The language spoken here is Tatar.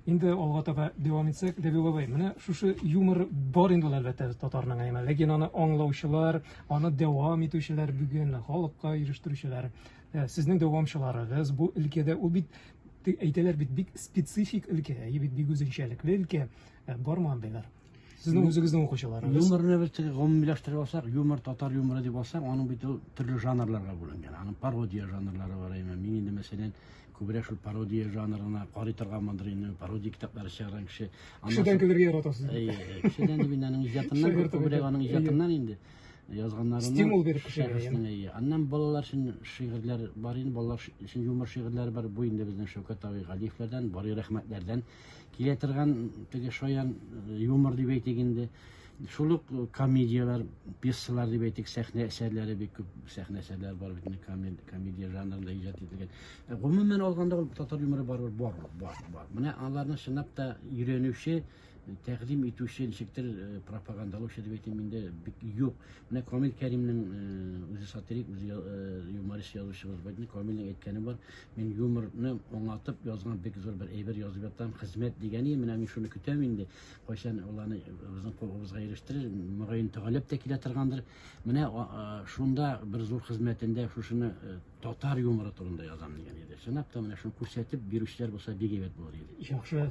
Инде алга таба дәвам итсәк, Дәбил бабай, менә шушы юмор бар инде ул әлбәттә татарның әйме, ләкин аны аңлаучылар, аны дәвам итүчеләр бүген халыкка ирештерүчеләр, сезнең дәвамчыларыгыз бу өлкәдә ул бит әйтәләр бит бик специфик өлкә, бик үзенчәлекле өлкә, бармы андыйлар? Сезнең үзегезнең укучыларыгыз. Юморны без гомумиләштереп алсак, юмор, татар юморы дип алсак, аның бит ул төрле жанрларга бүленгән. Аның пародия жанрлары бар әйме. Мин инде мәсәлән күбрәк шул пародия жанрына карый торганмындыр инде, пародия китаплары чыгарган кеше. Кешедән көлергә яратасыз. Кешедән дип аның иҗатыннан, күбрәк аның иҗатыннан инде язганнарына стимул биреп кешегә. Аннан балалар өчен шигырьләр бар инде, балалар өчен юмор шигырьләре бар. Бу инде безнең Шәүкәт абый Галиевләрдән, Барый Рәхмәтләрдән килә торган теге шаян юмор дип әйтик инде. Шул ук комедиялар, пьесалар дип әйтик, сәхнә әсәрләре бик күп сәхнә әсәрләре бар бит инде, комедия жанрында иҗат ителгән. Гомумән алганда ул татар юморы бар. Менә аларны чынлап та өйрәнүче, тәкъдим итүче, ничектер пропагандалаучы дип әйтим инде бик юк. Менә Камил Кәримнең үзе сатирик, үзе юморист язучыбыз бар. Камилнең әйткәне бар. Мин юморны аңлатып язган бик зур бер әйбер язып ятам, хезмәт дигән иде. Менә мин шуны көтәм инде. Кайчан уларны безнең кулыбызга ирештерер, мөгаен тәгаләп тә килә торгандыр. Менә шунда бер зур хезмәтендә шушыны татар юморы турында язам дигән иде. Чынлап та менә шуны күрсәтеп бирүчеләр булса бик әйбәт булыр иде. Яхшы.